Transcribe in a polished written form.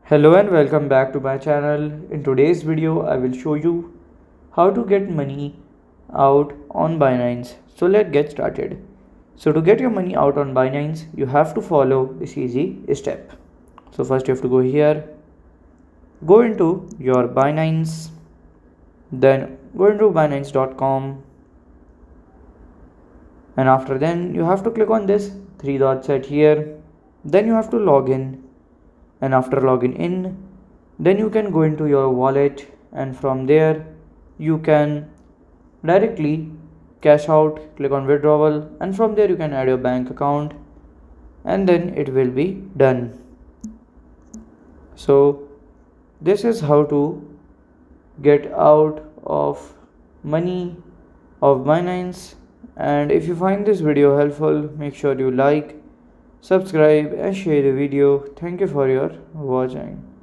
Hello and welcome back to my channel. In today's video, I will show you how to get money out on Binance. So let's get started. So to get your money out on Binance, you have to follow this easy step. So first you have to go here, go into your Binance, then go into binance.com, and after then you have to click on this three dots at here. Then you have to log in, and after logging in, then you can go into your wallet, and from there you can directly cash out, click on withdrawal, and from there you can add your bank account, and then it will be done. So this is how to get out of money of Binance. And if you find this video helpful, make sure you like, subscribe and share the video. Thank you for your watching.